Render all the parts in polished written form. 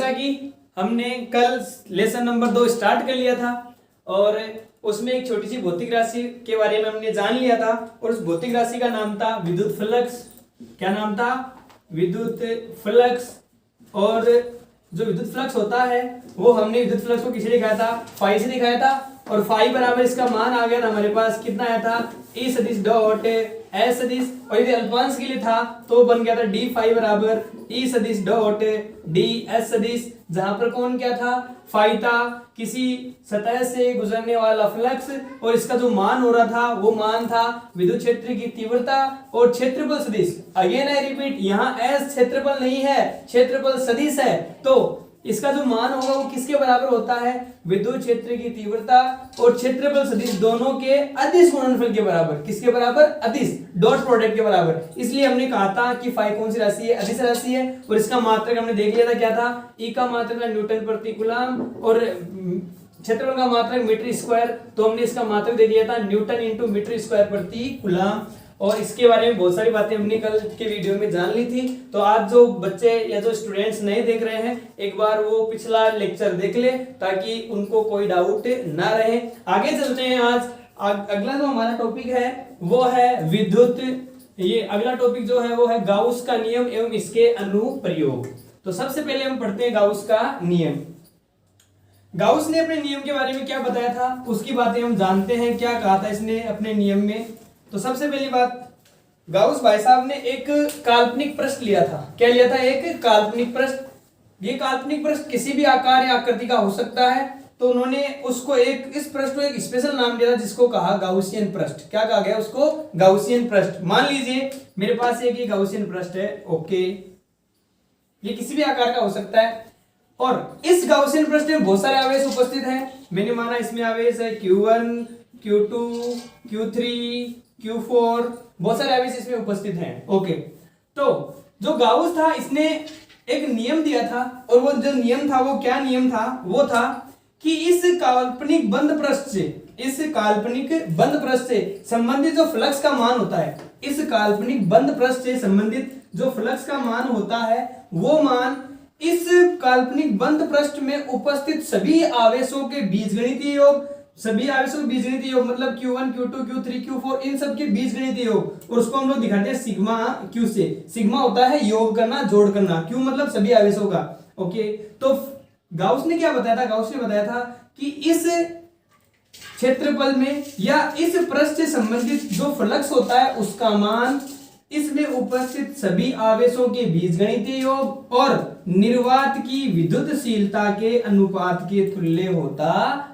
जैसा कि हमने कल लेसन नंबर 2 स्टार्ट कर लिया था और उसमें एक छोटी सी भौतिक राशि के बारे में हमने जान लिया था और उस भौतिक राशि का नाम था विद्युत फ्लक्स। क्या नाम था? विद्युत फ्लक्स। और जो विद्युत फ्लक्स होता है वो हमने विद्युत फ्लक्स को किसे दिखाया था? फाई से दिखाया था और फाई बराबर इसका मान आ गया था हमारे पास, कितना आया था? ई सदिश डॉट एस सदिश, और यदि अल्पांश के लिए था तो बन गया था डी फाई बराबर ई सदिश डॉट डी एस सदिश, जहां पर कौन क्या था? फाई था, किसी सतह से गुजरने वाला फ्लक्स, और इसका जो मान हो रहा था वो मान था विद्युत क्षेत्र की तीव्रता और क्षेत्रफल सदिश। अगेन आई रिपीट, यहाँ एस क्षेत्रफल नहीं है, क्षेत्रफल सदिश है, तो इसका जो मान होगा वो किसके बराबर होता है? विद्युत क्षेत्र की तीव्रता और क्षेत्रफल सदिश दोनों के अदिश गुणनफल के बराबर। किसके बराबर? अदिश, डॉट प्रोडक्ट के बराबर। इसलिए हमने कहा था कि फाई कौन सी राशि है? अदिश राशि है। और इसका मात्रक हमने देख लिया था, क्या था? ई का मात्रक था न्यूटन प्रति कूलम और क्षेत्रफल का मात्रक मीटर स्क्वायर, तो हमने इसका मात्रक दे दिया था न्यूटन इंटू मीटर स्क्वायर प्रति कूलम। और इसके बारे में बहुत सारी बातें हमने कल के वीडियो में जान ली थी। तो आज जो बच्चे या जो स्टूडेंट्स नहीं देख रहे हैं, एक बार वो पिछला लेक्चर देख ले ताकि उनको कोई डाउट ना रहे। आगे चलते हैं। आज अगला जो हमारा टॉपिक है वो है विद्युत। ये अगला टॉपिक जो है वो है गाउस का नियम एवं इसके अनुप्रयोग। तो सबसे पहले हम पढ़ते हैं गाउस का नियम। गाउस ने अपने नियम के बारे में क्या बताया था उसकी बातें हम जानते हैं। क्या कहा था इसने अपने नियम में? तो सबसे पहली बात, गाउस भाई साहब ने एक काल्पनिक पृष्ठ लिया था। क्या लिया था? एक काल्पनिक पृष्ठ। ये काल्पनिक पृष्ठ किसी भी आकार या आकृति का हो सकता है, तो उन्होंने उसको इस पृष्ठ को एक स्पेशल नाम दिया था जिसको कहा गाउसियन पृष्ठ। क्या कहा गया उसको? गाउसियन पृष्ठ। मान लीजिए मेरे पास एक ये गाउसियन पृष्ठ है, ओके, ये किसी भी आकार का हो सकता है और इस गाउसियन पृष्ठ में बहुत सारे आवेश उपस्थित हैं। मैंने माना इसमें आवेश है Q1, Q2, Q3, Q4, बहुत सारे आवेश इसमें उपस्थित हैं। ओके, तो जो गाउस था इसने एक नियम दिया था और वो जो नियम था वो क्या नियम था? वो था कि इस काल्पनिक बंद पृष्ठ से संबंधित जो फ्लक्स का मान होता है, इस काल्पनिक बंद पृष्ठ से संबंधित जो फ्लक्स का मान होता है वो मान इस काल्पनिक बंद पृष्ठ में उपस्थित सभी आवेशों के बीजगणितीय योग, सभी आवेशों के बीजगणितीय योग मतलब Q1, Q2, Q3, Q4, इन सब के बीजगणितीय योग, और उसको हम लोग दिखाते हैं सिग्मा Q से। सिग्मा होता है योग करना, जोड़ करना, Q मतलब सभी आवेशों का। ओके, तो गाउस ने क्या बताया था? गाउस ने बताया था कि इस क्षेत्रफल में या इस पृष्ठ से संबंधित जो फ्लक्स होता है उसका मान इसमें उपस्थित सभी आवेशों के बीजगणितीय योग और निर्वात की विद्युतशीलता के अनुपात के तुल्य होता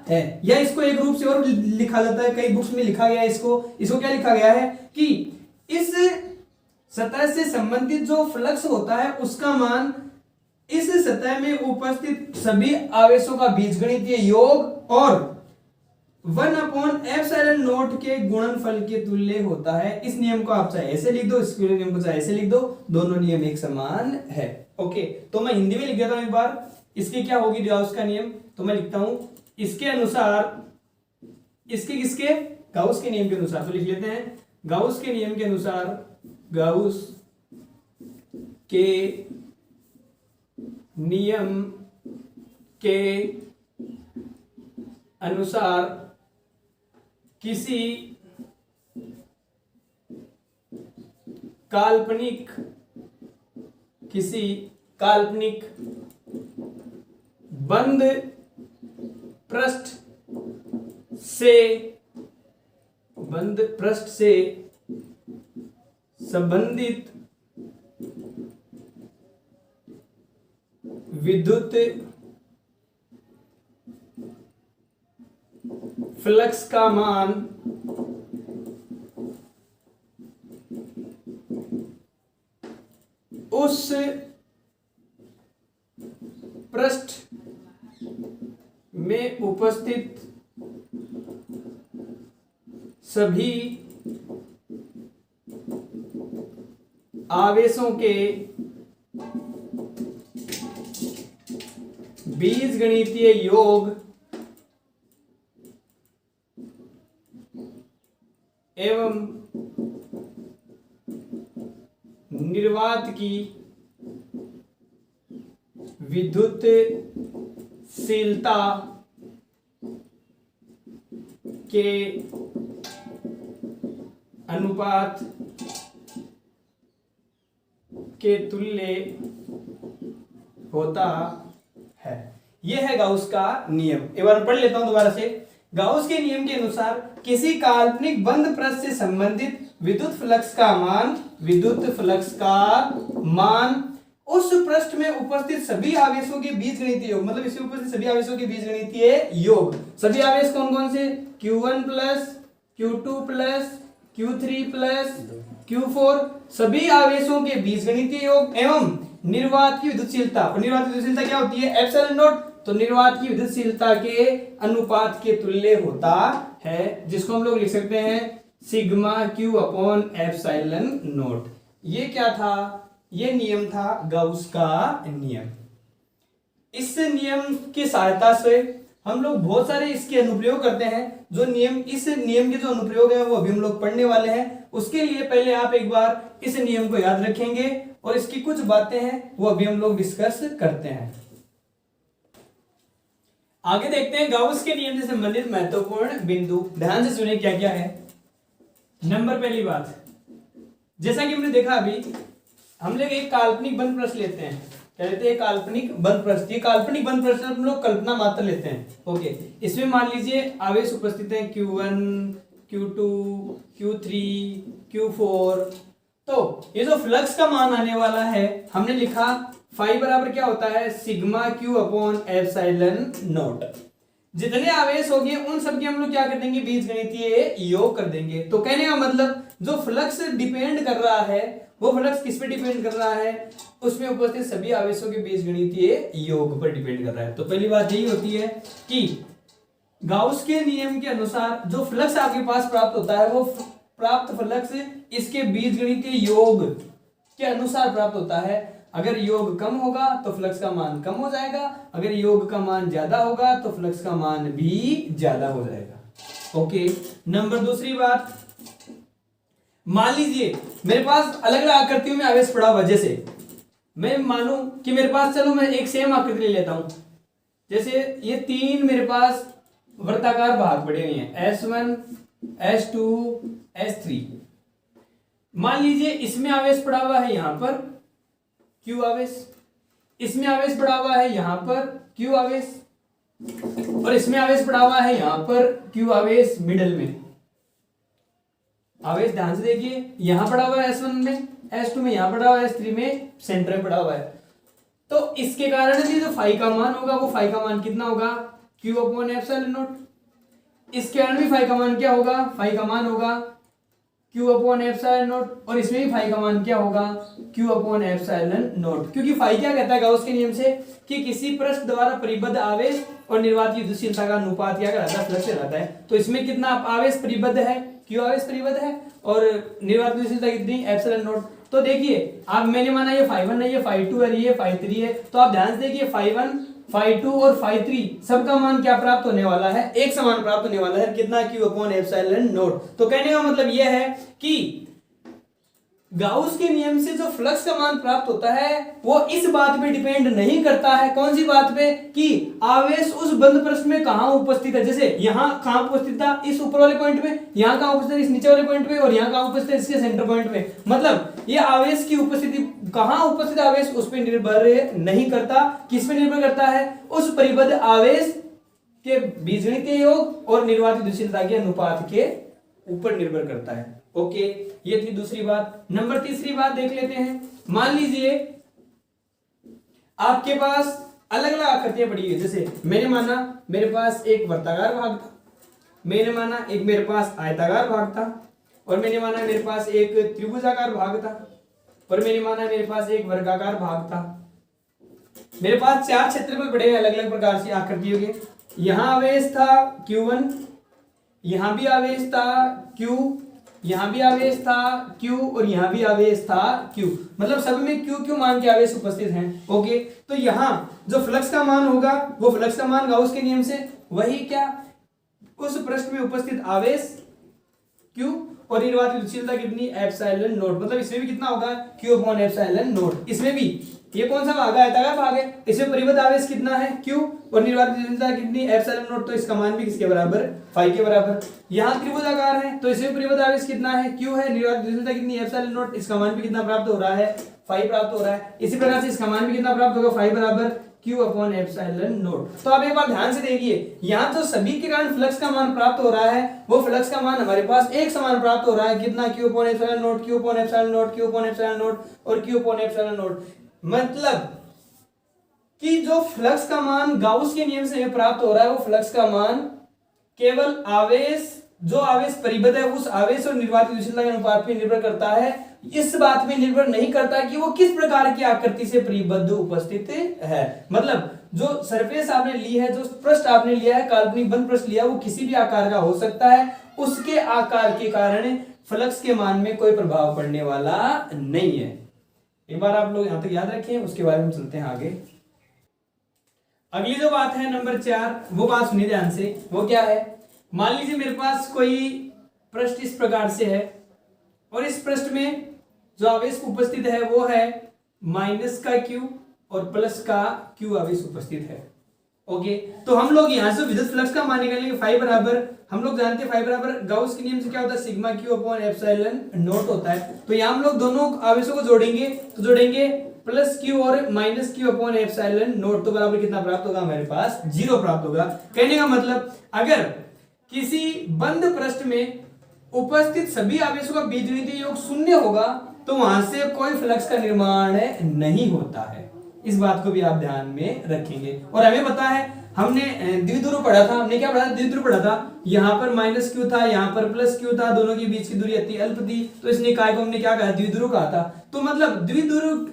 है। या इसको एक रूप से और लिखा जाता है, कई बुक्स में लिखा गया है इसको क्या लिखा गया है कि इस सतह से संबंधित जो फ्लक्स होता है उसका मान इस सतह में उपस्थित सभी आवेशों का बीजगणितीय योग और 1/ε0 के गुणनफल के तुल्य होता है। इस नियम को आप चाहे ऐसे लिख दो, इस नियम को चाहे ऐसे लिख दो, दोनों नियम एक समान है। ओके, तो मैं हिंदी में लिख देता हूं एक बार। इसकी क्या होगी गाउस का नियम? तो मैं लिखता हूं इसके अनुसार, इसके किसके? गाउस के नियम के अनुसार। तो लिख लेते हैं गाउस के नियम के अनुसार, गाउस के नियम के अनुसार किसी काल्पनिक बंद पृष्ठ से संबंधित विद्युत फ्लक्स का मान उस पृष्ठ में उपस्थित सभी आवेशों के बीजगणितीय योग एवं निर्वात की विद्युतशीलता के अनुपात के तुल्य होता है। यह है गाउस का नियम। एक बार पढ़ लेता हूं दोबारा से। गाउस के नियम के अनुसार किसी काल्पनिक बंद पृष्ठ से संबंधित विद्युत फ्लक्स का मान उस पृष्ठ में उपस्थित सभी आवेशों के बीजगणितीय योग, मतलब इसमें उपस्थित सभी आवेशों के बीजगणितीय योग। सभी आवेश कौन कौन से? Q1 plus Q2 plus Q3 plus Q4, सभी आवेशों के बीजगणितीय योग एवं निर्वात की विद्युतशीलता। और निर्वात की विद्युतशीलता क्या होती है? Epsilon not. तो निर्वात की विद्युतशीलता के अनुपात के तुल्य होता है, जिसको हम लोग लिख सकते हैं sigma Q upon epsilon not. ये क्या था? ये नियम था गाउस का नियम। इस नियम की सहायता से हम लोग बहुत सारे इसके अनुप्रयोग करते हैं। जो नियम, इस नियम के जो अनुप्रयोग है वो अभी हम लोग पढ़ने वाले हैं। उसके लिए पहले आप एक बार इस नियम को याद रखेंगे और इसकी कुछ बातें हैं वो अभी हम लोग डिस्कस करते हैं। आगे देखते हैं गाउस के नियम से संबंधित महत्वपूर्ण बिंदु। ध्यान से सुनिए क्या क्या है। नंबर पहली बात, जैसा कि हमने देखा अभी, हम लोग एक काल्पनिक बंद पृष्ठ लेते हैं। क्या लेते हैं? काल्पनिक बंद पृष्ठ। ये काल्पनिक बंद पृष्ठ हम लोग कल्पना मात्र लेते हैं। ओके, इसमें मान लीजिए आवेश उपस्थित है Q1, Q2, Q3, Q4। तो ये जो फ्लक्स का मान आने वाला है, हमने लिखा फाई बराबर क्या होता है? Sigma Q upon epsilon not. जितने आवेश होंगे उन सबके हम लोग क्या कर देंगे? बीजगणितीय योग कर देंगे। तो कहने का मतलब जो फ्लक्स डिपेंड कर रहा है वो फ्लक्स किस पे डिपेंड कर रहा है? उसमें उपस्थित सभी आवेशों के बीजगणितीय योग पर डिपेंड कर रहा है। तो पहली बात यही होती है कि गाउस के नियम के अनुसार जो फ्लक्स आपके पास प्राप्त होता है वो प्राप्त फ्लक्स इसके बीजगणितीय योग के अनुसार प्राप्त होता है। अगर योग कम होगा तो फ्लक्स का मान कम हो जाएगा, अगर योग का मान ज्यादा होगा तो फ्लक्स का मान भी ज्यादा हो जाएगा। ओके, नंबर दूसरी बात, मान लीजिए मेरे पास अलग अलग आकृतियों में आवेश पड़ा हुआ। जैसे मैं मानूं कि मेरे पास, चलो मैं एक सेम आकृति ले लेता हूं। जैसे ये तीन मेरे पास वृत्ताकार भाग पड़े हुए हैं, S1, S2, S3। मान लीजिए इसमें आवेश पड़ा हुआ है यहां पर Q आवेश, इसमें आवेश पड़ा हुआ है यहां पर Q आवेश, और इसमें आवेश पड़ा हुआ है यहां पर Q आवेश मिडल में। आवेश ध्यान से देखिए, यहां पड़ा हुआ है S1 में, S2 में, यहां पड़ा हुआ है S3 में, सेंटर में पड़ा हुआ है। तो इसके कारण भी जो फाई का मान होगा वो फाई का मान कितना होगा? Q upon epsilon not. इसके कारण भी फाई का मान क्या होगा? फाई का मान होगा Q अपॉन एप्सिलॉन नॉट। और इसमें भी फाई का मान क्या होगा? Q upon epsilon not. क्योंकि फाई क्या कहता है गाउस के नियम से कि किसी पृष्ठ द्वारा परिबद्ध आवेश और निर्वात की विद्युतशीलता का अनुपात क्या कहलाता है? फ्लक्स कहलाता है। तो इसमें कितना आवेश परिबद्ध है? Q आवेश परिबद्ध है, और निर्वात की विद्युतशीलता कितनी? Epsilon not. तो देखिए, आप मैंने माना ये फाई 1 है, ये फाई 2 है, ये फाई 3 है। तो आप ध्यान से देखिए, फाई 1, फाई 2 और फाई 3 सबका मान क्या प्राप्त होने वाला है? एक समान प्राप्त होने वाला है। कितना? Q upon epsilon not. तो कहने का मतलब यह है कि गाउस के नियम से जो फ्लक्स का मान प्राप्त होता है वो इस बात पे डिपेंड नहीं करता है। कौन सी बात पे? कि आवेश उस बंद पृष्ठ में कहां उपस्थित है। जैसे यहां कहां उपस्थित था? इस ऊपर वाले पॉइंट में। यहां कहां उपस्थित है? इस नीचे वाले पॉइंट पे। और यहां कहां उपस्थित है? इसके सेंटर पॉइंट पे। मतलब ये आवेश की उपस्थिति, कहां उपस्थित आवेश उस पर निर्भर नहीं करता। किस पे निर्भर करता है? उस परिबद्ध आवेश के बीजगणितीय योग और निर्वात की विद्युतशीलता के अनुपात के ऊपर निर्भर करता है। ओके, ये थी दूसरी बात। नंबर तीसरी बात देख लेते हैं। मान लीजिए आपके पास अलग अलग आकृतियां पड़ी है। जैसे मैंने माना मेरे पास एक वर्ताकार भाग था, मैंने माना एक मेरे पास आयताकार भाग था, और मैंने माना मेरे पास एक त्रिभुजाकार भाग था, और मैंने माना मेरे पास एक वर्गाकार भाग था। मेरे पास चार क्षेत्रफल पड़े हैं अलग अलग प्रकार की आकृतियों के। यहां आवेश था Q1, यहां भी आवेश था Q, यहां भी आवेश था Q, और यहां भी आवेश था Q। मतलब सब में Q मान के आवेश उपस्थित हैं। ओके, तो यहां जो फ्लक्स का मान होगा वो फ्लक्स का मान गाउस के नियम से वही क्या? उस पृष्ठ में उपस्थित आवेश Q और निर्वात की विद्युतशीलता कितनी? Epsilon not. मतलब इसमें भी कितना होगा? Q upon epsilon not. इसमें भी ये कौन सा भाग है, आयताकार भाग है, इसमें परिबद्ध आवेश कितना है Q और निर्वात विद्युतता कितनी एप्सिलॉन नॉट, तो इसका मान भी किसके बराबर, फाई के बराबर। यहाँ त्रिभुजाकार है तो इसमें परिबद्ध आवेश कितना है Q है, निर्वात विद्युतता कितनी एप्सिलॉन नॉट, इसका मान भी कितना प्राप्त हो रहा है, फाई प्राप्त हो रहा है। इसी प्रकार से इसका मान भी कितना प्राप्त होगा, फाई बराबर Q अपॉन एप्सिलॉन नॉट। तो आप एक बार ध्यान से देखिए, यहाँ तो सभी के कारण फ्लक्स का मान प्राप्त हो रहा है, वो फ्लक्स का मान हमारे पास एक समान प्राप्त हो रहा है, कितना Q upon epsilon not, Q upon epsilon not, Q upon epsilon not और Q अपॉन एप्सिलॉन नॉट। मतलब कि जो फ्लक्स का मान गाउस के नियम से प्राप्त हो रहा है, वो फ्लक्स का मान केवल आवेश, जो आवेश परिबद्ध है उस आवेश और निर्वात विद्युतता के अनुपात पर निर्भर करता है, इस बात पे निर्भर नहीं करता कि वो किस प्रकार की आकृति से परिबद्ध उपस्थित है। मतलब जो सरफेस आपने ली है, जो पृष्ठ आपने लिया है, काल्पनिक बंद पृष्ठ लिया, वो किसी भी आकार का हो सकता है, उसके आकार के कारण फ्लक्स के मान में कोई प्रभाव पड़ने वाला नहीं है। एक बार आप लोग यहां तक याद रखें, उसके बारे में चलते हैं आगे। अगली जो बात है नंबर 4, वो बात सुनिए ध्यान से। वो क्या है, मान लीजिए मेरे पास कोई पृष्ठ इस प्रकार से है और इस पृष्ठ में जो आवेश उपस्थित है वो है माइनस का Q और प्लस का Q आवेश उपस्थित है। ओके, तो हम लोग यहां से विद्युत फ्लक्स का मान निकालेंगे, फाई बराबर, हम लोग जानते हैं फाई बराबर गाउस के नियम से क्या होता है, sigma Q upon epsilon not होता है। तो यहां हम लोग दोनों आवेशों को जोड़ेंगे, तो जोड़ेंगे प्लस Q और minus Q upon epsilon not, तो बराबर कितना प्राप्त होगा, हमारे पास 0 प्राप्त होगा। कहने का मतलब अगर किसी बंद पृष्ठ में उपस्थित सभी आवेशों का बीजगणितीय योग 0 होगा तो वहां से कोई फ्लक्स का निर्माण नहीं होता है। इस बात को भी आप ध्यान में रखेंगे। और हमें पता है, हमने द्विध्रुव पढ़ा था, हमने क्या पढ़ा था, द्विध्रुव पढ़ा था, यहाँ पर माइनस Q था, यहाँ पर प्लस Q था, दोनों के बीच की दूरी अति अल्प थी, तो इस निकाय को हमने क्या कहा, द्विध्रुव कहा था। तो मतलब द्विध्रुव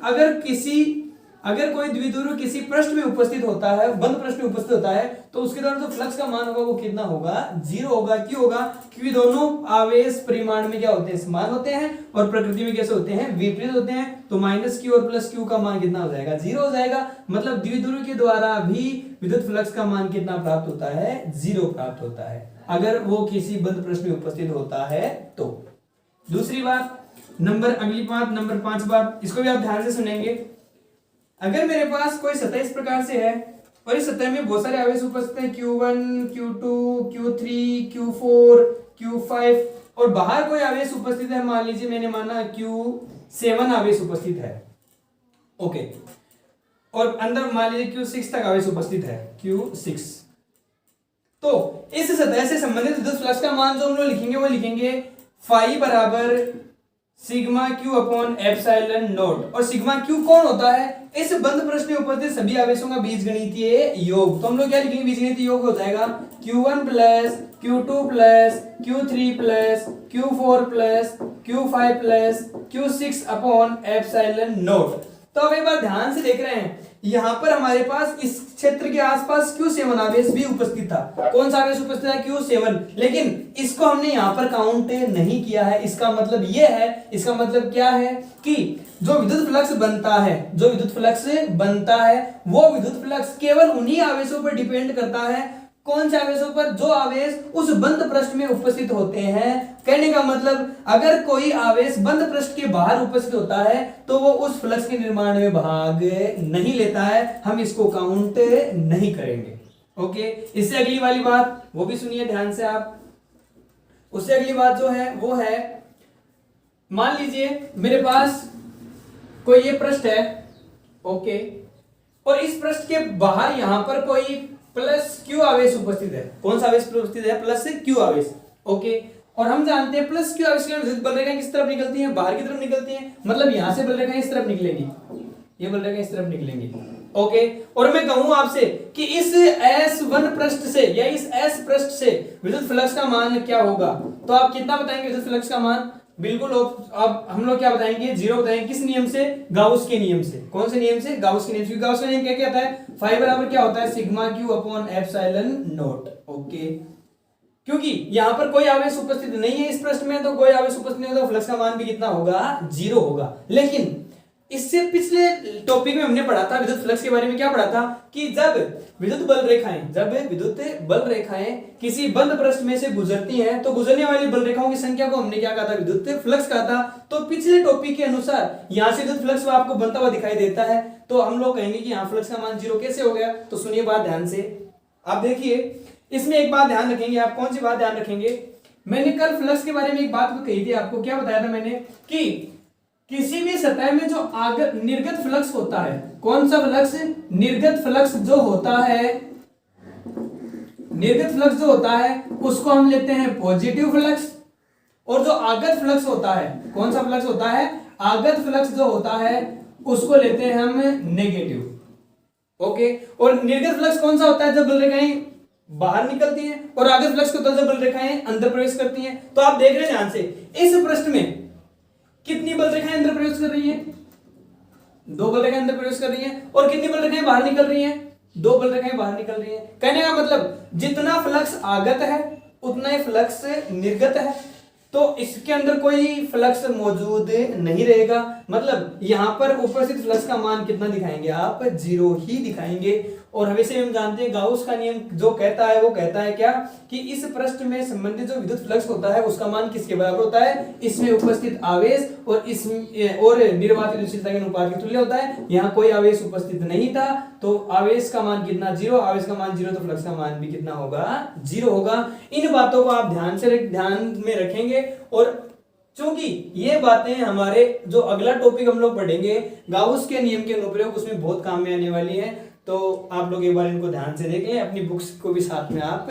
अगर कोई द्विध्रुव किसी पृष्ठ में उपस्थित होता है, बंद पृष्ठ में उपस्थित होता है, तो उसके द्वारा जो फ्लक्स का मान होगा वो कितना होगा, 0 होगा। क्यों होगा, क्योंकि दोनों आवेश परिमाण में क्या होते हैं, समान होते हैं और प्रकृति में कैसे होते हैं, विपरीत होते हैं। तो माइनस Q और प्लस Q का मान कितना हो जाएगा, 0 हो जाएगा। मतलब द्विध्रुव के द्वारा भी विद्युत फ्लक्स का मान कितना प्राप्त होता है, 0 प्राप्त होता है, अगर वो किसी बंद पृष्ठ में उपस्थित होता है तो। दूसरी बात, अगली बात नंबर 5 बात, इसको भी आप ध्यान से सुनेंगे। अगर मेरे पास कोई सतह इस प्रकार से है और इस सतह में बहुत सारे आवेश उपस्थित हैं, Q1, Q2, Q3, Q4, Q5 और बाहर कोई आवेश उपस्थित है, मान लीजिए मैंने माना Q7 आवेश उपस्थित है। ओके, और अंदर मान लीजिए Q6 तक आवेश उपस्थित है, Q6। तो इस सतह से संबंधित विद्युत फ्लक्स का मान जो हम लोग लिखेंगे वो लिखेंगे फाई बराबर sigma Q upon epsilon not. और सिग्मा Q कौन होता है, इस बंद पृष्ठ में उपस्थित सभी आवेशों का बीजगणितीय योग। तो हम लोग क्या लिखेंगे, बीजगणितीय योग हो जाएगा Q1 plus Q2 plus Q3 plus Q4 plus Q5 plus Q6 upon epsilon not. तो अब एक बार ध्यान से देख रहे हैं, यहां पर हमारे पास इस क्षेत्र के आसपास Q7 आवेश भी उपस्थित था। कौन सा आवेश उपस्थित है, Q7, लेकिन इसको हमने यहां पर काउंट नहीं किया है। इसका मतलब यह है, इसका मतलब क्या है कि जो विद्युत फ्लक्स बनता है वो विद्युत फ्लक्स केवल उन्हीं आवेशों पर डिपेंड करता है। कौन से आवेशों पर, जो आवेश उस बंद पृष्ठ में उपस्थित होते हैं। कहने का मतलब अगर कोई आवेश बंद पृष्ठ के बाहर उपस्थित होता है तो वो उस फ्लक्स के निर्माण में भाग नहीं लेता है, हम इसको काउंट नहीं करेंगे। ओके, इससे अगली वाली बात वो भी सुनिए ध्यान से आप। उससे अगली बात जो है वो है, मान लीजिए मेरे पास कोई ये पृष्ठ है, ओके, और इस पृष्ठ के बाहर यहां पर कोई प्लस Q आवेश उपस्थित है। कौन सा आवेश उपस्थित है, प्लस Q आवेश। ओके, और हम जानते हैं प्लस Q आवेश के विद्युत बल रेखाएं किस तरफ निकलती हैं, बाहर की तरफ निकलती हैं। मतलब यहां से बल रेखाएं इस तरफ निकलेंगी, ये बल रेखाएं इस तरफ निकलेंगी। ओके, और मैं कहूं आपसे कि इस S1 पृष्ठ से या इस S पृष्ठ से विद्युत फ्लक्स का मान क्या होगा, तो आप कितना बताएंगे विद्युत फ्लक्स का मान? बिल्कुल, अब हम लोग क्या बताएंगे, 0 बताएंगे। किस नियम से, गाउस के नियम से। कौन से नियम से, गाउस के नियम से। गाउस का नियम क्या कहता है, फाई बराबर क्या होता है, sigma Q upon epsilon not. Okay, क्योंकि यहां पर कोई आवेश उपस्थित नहीं है इस पृष्ठ में, तो कोई आवेश उपस्थित नहीं होगा, फ्लक्स का मान भी कितना होगा, 0 होगा। लेकिन इससे पिछले टॉपिक में हमने पढ़ा था विद्युत फ्लक्स के बारे में, क्या पढ़ा था कि जब विद्युत बल रेखाएं किसी बंद पृष्ठ में से गुजरती हैं तो गुजरने वाली बल रेखाओं की संख्या को हमने क्या कहा था, विद्युत फ्लक्स कहा था। तो पिछले टॉपिक के अनुसार यहां से विद्युत फ्लक्स आपको बनता हुआ दिखाई देता है, तो हम लोग कहेंगे कि यहाँ फ्लक्स का मान 0 कैसे हो गया। तो सुनिए बात ध्यान से, आप देखिए इसमें एक बात ध्यान रखेंगे आप। कौन सी बात ध्यान रखेंगे, मैंने कल फ्लक्स के बारे में एक बात कही थी आपको, क्या बताया था मैंने कि किसी भी सतह में जो निर्गत फ्लक्स होता है, कौन सा फ्लक्स, निर्गत फ्लक्स जो होता है, निर्गत फ्लक्स जो होता है उसको हम लेते हैं पॉजिटिव फ्लक्स, और जो आगत फ्लक्स होता है, कौन सा फ्लक्स होता है, आगत फ्लक्स जो होता है उसको लेते हैं हम नेगेटिव। ओके, और निर्गत फ्लक्स कौन सा होता है, जब बल रेखाएं बाहर निकलती हैं, और आगत फ्लक्स होता है जब बल रेखाएं अंदर प्रवेश करती हैं। तो आप देख रहे हैं ध्यान से, इस पृष्ठ में कितनी बल रेखाएं अंदर प्रवेश कर रही हैं, 2 बल रेखाएं अंदर प्रवेश कर रही हैं, और कितनी बल रेखाएं बाहर निकल रही हैं, 2 बल रेखाएं बाहर निकल रही हैं। कहने का मतलब जितना फ्लक्स आगत है उतना ही फ्लक्स निर्गत है, तो इसके अंदर कोई फ्लक्स मौजूद नहीं रहेगा। मतलब यहां पर उपस्थित फ्लक्स का मान कितना दिखाएंगे आप, 0 ही दिखाएंगे। और वैसे हम जानते हैं गाउस का नियम जो कहता है वो कहता है क्या, कि इस पृष्ठ में संबंधित जो विद्युत फ्लक्स होता है उसका मान किसके बराबर होता है, इसमें उपस्थित आवेश और निर्वातित विस्तीर्णता के अनुपात के तुल्य होता है। यहाँ कोई आवेश उपस्थित नहीं था, तो आवेश का मान कितना, 0, आवेश का मान 0, तो फ्लक्स का मान भी कितना होगा, 0 होगा। इन बातों को आप ध्यान में रखेंगे, और क्योंकि ये बातें हमारे जो अगला टॉपिक हम लोग पढ़ेंगे गाउस के नियम के अनुप्रयोग, उसमें बहुत काम में आने वाली है। तो आप लोग एक बार इनको ध्यान से देख लें, अपनी बुक्स को भी साथ में आप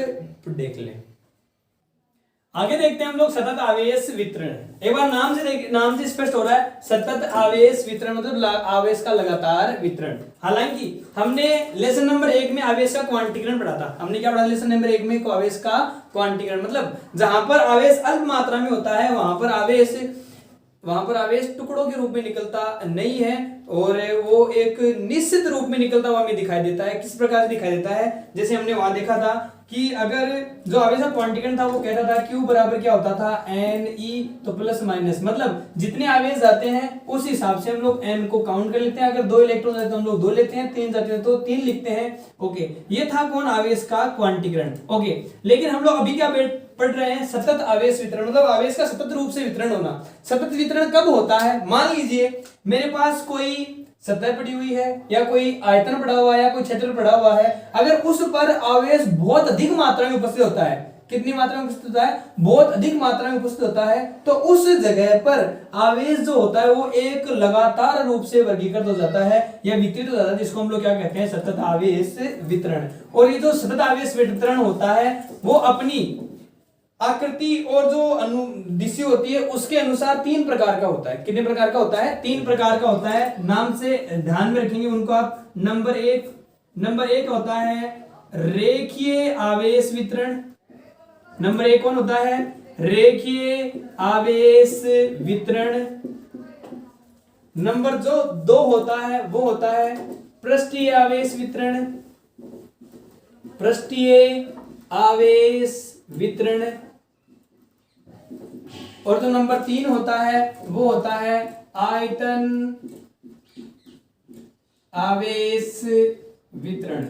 देख लें। आगे देखते हैं हम लोग सतत आवेश वितरण। एक बार नाम से स्पष्ट हो रहा है, सतत आवेश वितरण मतलब आवेश का लगातार वितरण। हालांकि हमने लेसन नंबर 1 में आवेश का क्वांटीकरण पढ़ा था। हमने क्या पढ़ा लेसन नंबर 1 में, आवेश का क्वांटीकरण मतलब जहां पर आवेश अल्प मात्रा में होता है वहां पर आवेश टुकड़ों के रूप में निकलता नहीं है, और वो एक निश्चित रूप में निकलता हुआ हमें दिखाई देता है। किस प्रकार से दिखाई देता है, जैसे हमने वहां देखा था कि अगर जो आवेश का क्वांटीकरण था वो कहता था Q बराबर क्या होता था, NE, तो प्लस माइनस, मतलब जितने आवेश जाते हैं उस हिसाब से हम लोग N को काउंट कर लेते हैं। अगर 2 इलेक्ट्रॉन जाते हैं तो हम लोग 2 लेते हैं, 3 जाते हैं तो 3 लिखते हैं। ओके, ये था कौन, आवेश का क्वांटीकरण। ओके, लेकिन हम लोग अभी क्या पढ़ रहे हैं, सतत आवेश वितरण मतलब आवेश का सतत रूप से वितरण होना। सतत वितरण कब होता है, मान लीजिए मेरे पास कोई सतह पड़ी हुई है, या कोई आयतन पड़ा हुआ है, या कोई क्षेत्र पड़ा हुआ है, अगर उस पर आवेश बहुत अधिक मात्रा में उपस्थित होता है, कितनी मात्रा में उपस्थित होता है, बहुत अधिक मात्रा में उपस्थित होता है, तो उस जगह पर आवेश जो होता है वो एक लगातार रूप से वर्गीकृत हो जाता है या वितरित हो जाता है, जिसको हम लोग क्या कहते हैं, सतत आवेश वितरण। और ये जो सतत आवेश वितरण होता है वो अपनी आकृति और जो अनुदिशा होती है उसके अनुसार 3 प्रकार का होता है। कितने प्रकार का होता है, 3 प्रकार का होता है। नाम से ध्यान में रखेंगे उनको आप। नंबर एक होता है रेखीय आवेश वितरण। नंबर 1 कौन होता है, रेखीय आवेश वितरण। नंबर जो 2 होता है वो होता है पृष्ठीय आवेश वितरण। पृष्ठीय आवेश वितरण। और जो नंबर 3 होता है वो होता है आयतन आवेश वितरण।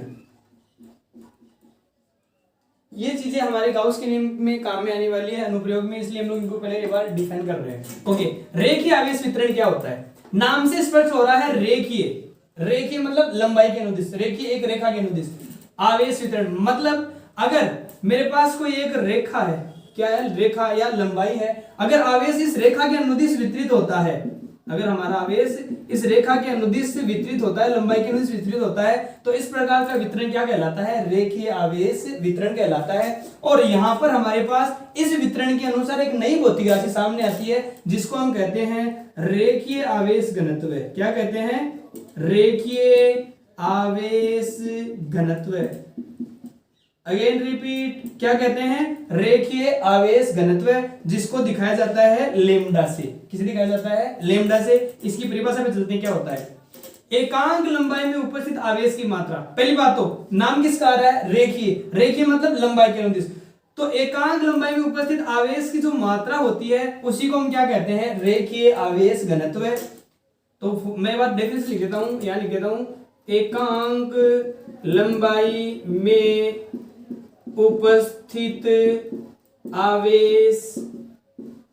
ये चीजें हमारे गाउस के नियम में काम में आने वाली है अनुप्रयोग में, इसलिए हम लोग इनको पहले एक बार डिफाइन कर रहे हैं। ओके, रेखीय आवेश वितरण क्या होता है, नाम से स्पष्ट हो रहा है, रेखीय मतलब लंबाई के अनुदिश, रेखीय एक रेखा के अनुदिश। आवेश वितरण मतलब अगर मेरे पास कोई एक रेखा है, क्या है, रेखा या लंबाई है, अगर आवेश इस रेखा के अनुदिश वितरित होता है, अगर हमारा आवेश इस रेखा के अनुदिश से वितरित होता है, लंबाई के अनुदिश वितरित होता है, तो इस प्रकार का वितरण क्या कहलाता है, रेखीय आवेश वितरण कहलाता है। और यहां पर हमारे पास इस वितरण के अनुसार एक नई भौतिक राशि सामने आती है जिसको हम कहते हैं रेखीय आवेश घनत्व। क्या कहते हैं, रेखीय आवेश घनत्व। अगेन रिपीट, क्या कहते हैं, रेखीय आवेश घनत्व, जिसको दिखाया जाता है लेम्डा से। किसे दिखाया जाता है, लेम्डा से। इसकी परिभाषा पे चलते हैं, क्या होता है, एकांक लंबाई में उपस्थित आवेश की मात्रा। पहली बात तो नाम किसका आ रहा है, रेखीय मतलब लंबाई के अनुदिश। तो एकांक लंबाई में उपस्थित आवेश की जो मात्रा होती है उसी को हम क्या कहते हैं, रेखीय आवेश घनत्व। तो मैं बात डेफिनेशन लिख देता हूं, यहां लिख देता हूं, एकांक लंबाई में उपस्थित आवेश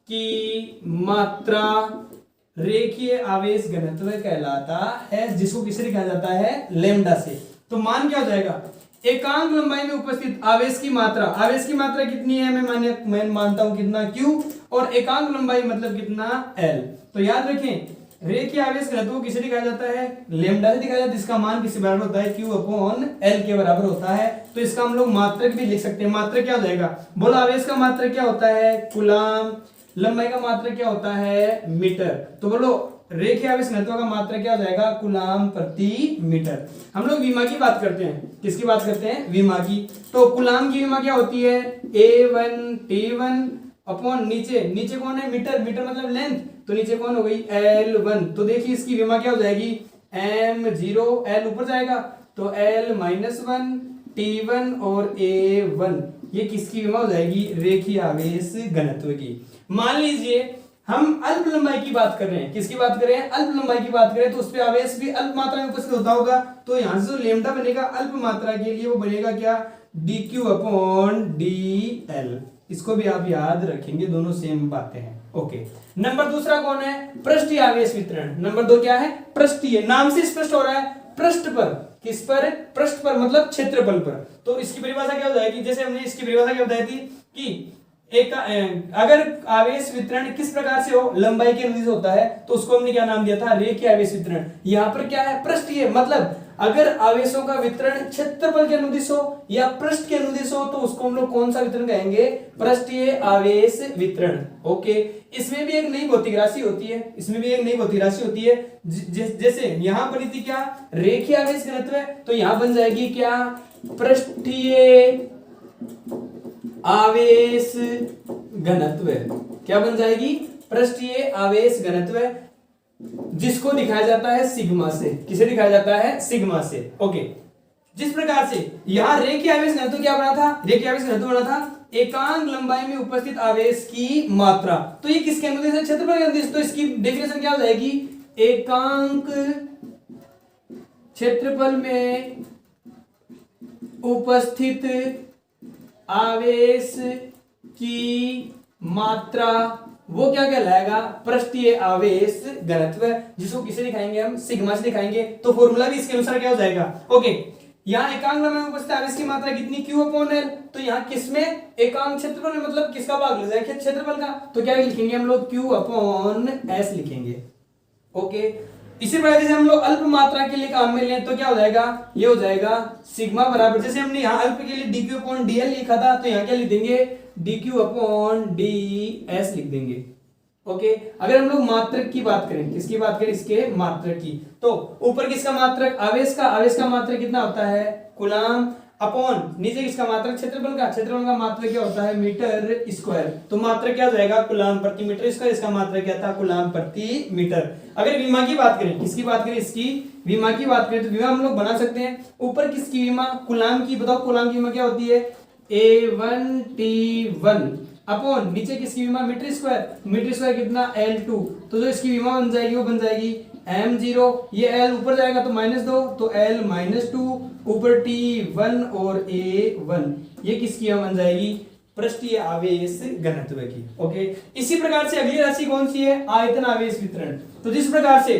की मात्रा रेखीय आवेश घनत्व कहलाता है, जिसको किससे लिखा जाता है, लैम्डा से। तो मान क्या हो जाएगा, एकांक लंबाई में उपस्थित आवेश की मात्रा, आवेश की मात्रा कितनी है, मैं मानता हूं कितना Q, और एकांक लंबाई मतलब कितना L। तो याद रखें रेखीय आवेश घनत्व किसे दिखाया जाता है, लैम्डा से दिखाया जाता है, जिसका मान किसके बराबर होता है, Q/L के बराबर होता है। तो इसका हम लोग मात्रक भी लिख सकते हैं। मात्रक क्या हो जाएगा, बोला आवेश का मात्रक क्या होता है, कूलम, लंबाई का मात्रक क्या होता है, मीटर। तो बोलो रेखीय आवेश घनत्व का मात्रक क्या हो जाएगा, कूलम प्रति मीटर। हम लोग विमा की बात करते हैं, किसकी बात करते हैं, विमा की। तो कूलम की विमा क्या होती है, A1T1 अपॉन नीचे कौन है, मीटर, मीटर मतलब लेंथ, तो नीचे कौन हो गई, L1। तो देखिए इसकी विमा क्या हो जाएगी, M0, L ऊपर जाएगा तो L-1 T1 और A1, ये किसकी विमा हो जाएगी, रेखीय आवेश घनत्व की। मान लीजिए हम अल्प लंबाई की बात कर रहे हैं, किसकी बात कर रहे हैं, अल्प लंबाई की बात करें, तो उस पे आवेश भी अल्प मात्रा में उपस्थित होता होगा। तो यहां से जो लैम्डा बनेगा अल्प मात्रा के लिए, वो बनेगा क्या, dQ/dL। इसको भी आप याद रखेंगे, दोनों सेम बातें हैं। ओके, नंबर दूसरा कौन है, पृष्ठीय आवेश वितरण। नंबर 2 क्या है, पृष्ठीय, नाम से स्पष्ट हो रहा है, पृष्ठ पर, किस पर, पृष्ठ पर मतलब क्षेत्रफल पर। तो इसकी परिभाषा क्या हो जाएगी, जैसे हमने इसकी परिभाषा क्या बताई थी कि एक अगर आवेश वितरण किस प्रकार से हो, लंबाई के अनुदिश होता है, तो उसको हमने क्या नाम दिया था, रेखीय आवेश वितरण। यहाँ पर क्या है, पृष्ठीय, मतलब अगर आवेशों का वितरण क्षेत्रफल के अनुदिश हो या पृष्ठ के अनुदिश हो, तो उसको हम लोग कौन सा वितरण कहेंगे, पृष्ठीय आवेश वितरण। ओके, इसमें भी एक नई भौतिक राशि होती है, इसमें भी एक नई भौतिक राशि होती है। जैसे यहां पर थी क्या, रेखीय आवेश घनत्व, तो यहां बन जाएगी क्या, पृष्ठीय आवेश घनत्व। क्या बन जाएगी, पृष्ठीय आवेश घनत्व, जिसको दिखाया जाता है सिग्मा से। किसे दिखाया जाता है, सिग्मा से। ओके, जिस प्रकार से यहां रेखीय आवेश घनत्व क्या बना था, रेखीय आवेश घनत्व बना था एकांक लंबाई में उपस्थित आवेश की मात्रा। तो ये किसके अनुदिश है, क्षेत्रफल के अनुदिश। तो इसकी डेफिनेशन क्या हो जाएगी, एकांक क्षेत्रफल में उपस्थित आवेश की मात्रा, वो क्या कहलाएगा, पृष्ठीय आवेश घनत्व, जिसको किसे दिखाएंगे हम, सिग्मा से दिखाएंगे। तो फॉर्मूला भी इसके अनुसार क्या हो जाएगा। ओके, यहाँ एकांक लंबाई में उपस्थित आवेश की मात्रा कितनी, Q/L। तो यहाँ किसमें, एकांक क्षेत्रफल में, मतलब किसका भाग ले जाएगा, क्षेत्रफल का। तो क्या लिखेंगे हम लोग, Q/S लिखेंगे। ओके, इसी प्रकार से हम लोग अल्प मात्रा के लिए काम में लें, तो क्या हो जाएगा, ये हो जाएगा सिग्मा बराबर, जैसे हमने यहाँ अल्प के लिए dQ/dL लिखा था, तो यहाँ क्या लिख देंगे, dQ/ds लिख देंगे। ओके, अगर हम लोग मात्रक की बात करें, किसकी बात करें, इसके मात्रक की, तो ऊपर किसका मात्रक, आवेश का मात्रक कितना होता है, कूलम, अपॉन नीचे किसका मात्रक, क्षेत्रफल का मात्रक क्या होता है, मीटर स्क्वायर। तो मात्रक क्या हो जाएगा, कूलम प्रति मीटर स्क्वायर, इसका मात्रक क्या था, कूलम प्रति मीटर। अगर विमा की बात करें, किसकी बात करें, इसकी विमा की बात करें, तो विमा हम लोग बना सकते हैं। ऊपर किसकी विमा, कूलम की, बताओ कूलम की विमा क्या होती है, A1T1 अपॉन नीचे किसकी विमा, मीटर स्क्वायर कितना, L2। तो जो इसकी विमा बन जाएगी, वो बन जाएगी M0, ये L ऊपर जाएगा तो -2, तो L-2 ऊपर T1 और A1, ये किसकी बन जाएगी, पृष्ठीय आवेश घनत्व की। ओके, इसी प्रकार से अगली राशि कौन सी है, आयतन आवेश वितरण। तो जिस प्रकार से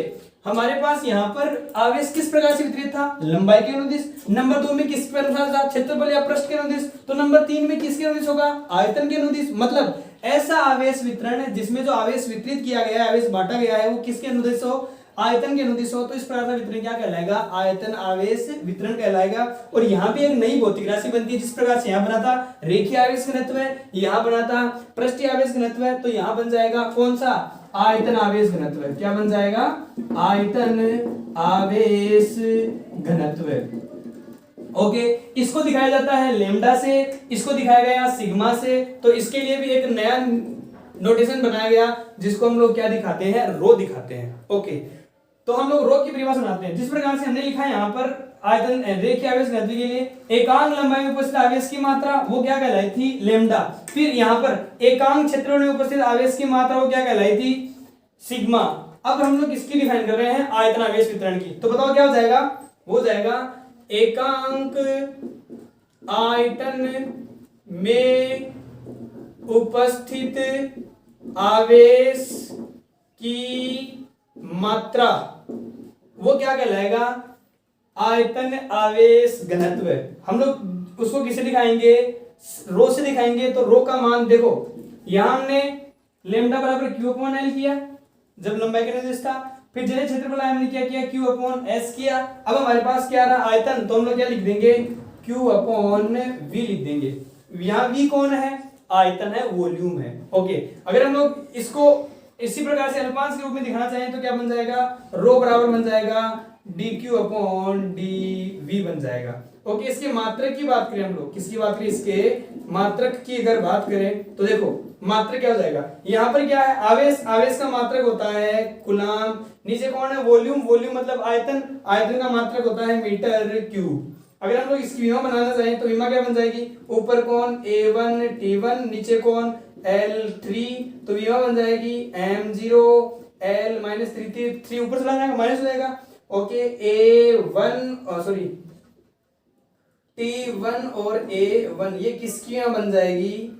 हमारे पास यहाँ पर आवेश किस प्रकार से वितरित था, लंबाई के अनुदिश। नंबर 2 में किस प्रकार था, क्षेत्रफल या पृष्ठ के अनुदिश। तो नंबर 3 में किसके अनुदिश होगा, आयतन के अनुदिश। मतलब ऐसा आवेश वितरण है जिसमें जो आवेश वितरित किया गया है, आवेश बांटा गया है, वो किसके अनुदिश हो, आयतन के अनुदिश हो। तो इस प्रकार का वितरण क्या कहलाएगा, आयतन आवेश वितरण कहलाएगा। और यहाँ पे एक नई भौतिक राशि बनती है, जिस प्रकार से यहाँ बना था रेखीय आवेश घनत्व है, यहाँ बना था पृष्ठीय आवेश घनत्व है, तो यहाँ बन जाएगा कौन सा, आयतन आवेश घनत्व। क्या बन जाएगा, आयतन आवेश घनत्व। ओके, इसको दिखाया जाता है लैम्डा से, इसको दिखाया गया सिग्मा से। तो इसके लिए भी एक नया नोटेशन बनाया गया, जिसको हम लोग क्या दिखाते हैं, रो दिखाते हैं। ओके, तो हम लोग रो की परिभाषा बनाते हैं। जिस प्रकार से हमने लिखा है यहाँ पर आयतन रेखीय आवेश घनत्व के लिए एकांक लंबाई में उपस्थित आवेश की मात्रा, वो क्या कहलाई थी, लैम्डा। फिर यहाँ पर एकांक क्षेत्रफल में उपस्थित आवेश की मात्रा, वो क्या कहलाई थी, सिग्मा। अब हम लोग किसकी डिफाइन कर रहे हैं, आयतनावेश वितरण की। तो बताओ क्या हो जाएगा, वो जाएगा एकांक आयतन में उपस्थित आवेश की मात्रा, वो क्या कहलाएगा, आयतन आवेश घनत्व। हम लोग उसको किसे दिखाएंगे, रो से दिखाएंगे। तो रो का मान देखो, यहां हमने लेमडा बराबर क्यू अपॉन एल किया जब लंबाई का निर्देश था, फिर जिन्हें क्षेत्रफल हमने क्या किया, क्यू अपॉन एस किया। अब हमारे पास क्या रहा, आयतन, तो हम लोग क्या लिख देंगे, क्यू अपॉन वी लिख देंगे। यहाँ वी कौन है, आयतन है, वॉल्यूम है। ओके, अगर हम लोग इसको इसी प्रकार से अल्पांश के रूप में दिखाना चाहें तो क्या बन जाएगा, रो बराबर बन जाएगा D Q upon D V बन जाएगा। ओके, इसके मात्रक की बात करें हम लोग, किसकी बात करें, इसके मात्रक की अगर बात करें तो देखो मात्रक क्या हो जाएगा, यहाँ पर क्या है, आवेश, आवेश का मात्रक होता है कूलाम, नीचे कौन है, वॉल्यूम, वॉल्यूम मतलब आयतन, आयतन का मात्रक होता है मीटर क्यूब। अगर हम लोग इसकी विमा बनाना चाहें तो विमा क्या बन जाएगी, ऊपर कौन A1 T1, नीचे कौन L3, तो विमा बन जाएगी M0 L माइनस 3 ऊपर चला जाएगा, माइनस हो जाएगा। ओके, A1 सॉरी T1 और A1 ये किसकी विमा बन जाएगी,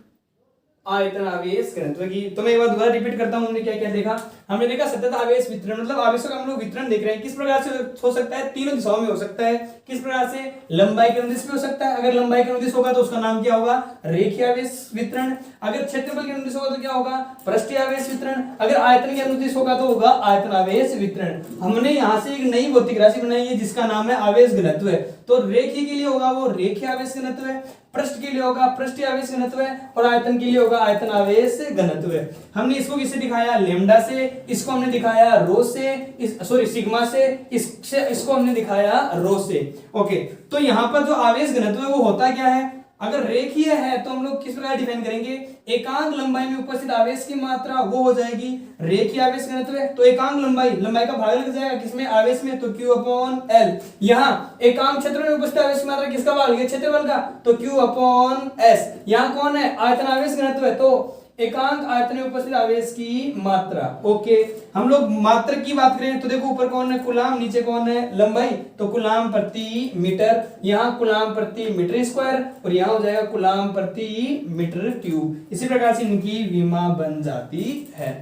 आयतन आवेश घनत्व की। तो मैं एक बार दोबारा रिपीट करता हूं, हमने क्या क्या देखा, हमने देखा सतत आवेश वितरण, मतलब आवेशों का हम लोग वितरण देख रहे हैं, किस प्रकार से हो सकता है, तीनों दिशाओं में हो सकता है। किस प्रकार से, लंबाई के अनुदिश में हो सकता है, अगर लंबाई के अनुदिश होगा तो उसका नाम क्या होगा, रेखीय आवेश वितरण। अगर क्षेत्रफल के अनुदिश होगा तो क्या होगा, पृष्ठीय आवेश वितरण। अगर आयतन के अनुदिश होगा तो होगा आयतन आवेश वितरण। हमने यहाँ से एक नई भौतिक राशि बनाई है जिसका नाम है आवेश घनत्व। तो रेखीय के लिए होगा वो रेखीय आवेश घनत्व है, पृष्ठ के लिए होगा पृष्ठीय आवेश घनत्व है, और आयतन के लिए होगा आयतन आवेश घनत्व है। हमने इसको किससे दिखाया, लेमडा से, इसको हमने दिखाया रो से, सॉरी सिग्मा से, इसको हमने दिखाया रो से। ओके, तो यहाँ पर जो आवेश घनत्व है वो होता क्या है, अगर रेखीय है तो हम लोग किस प्रकार डिफाइन करेंगे, एकांक लंबाई में उपस्थित आवेश की मात्रा वो हो जाएगी रेखीय आवेश घनत्व है। तो एकांक लंबाई, लंबाई का भाग लग जाएगा किसमें, आवेश में, तो Q अपॉन L। यहाँ एकांक क्षेत्र में उपस्थित आवेश की मात्रा किसका भाग है, क्षेत्रफल का, तो Q अपॉन S। यहाँ कौन है, आयतन आवेश घनत्व है, तो एकांक आयतन में उपस्थित आवेश की मात्रा। ओके, हम लोग मात्रक की बात करें तो देखो ऊपर कौन है कूलाम, नीचे कौन है लंबाई, तो कूलाम प्रति मीटर, यहाँ कूलाम प्रति मीटर स्क्वायर, और यहाँ हो जाएगा कूलाम प्रति मीटर क्यूब। इसी प्रकार से इनकी विमा बन जाती है।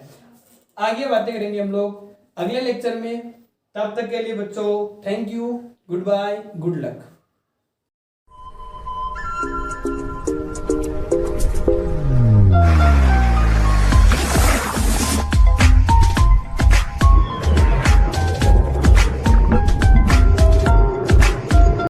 आगे बातें करेंगे हम लोग अगले लेक्चर में, तब तक के लिए बच्चों thank you, goodbye, good luck.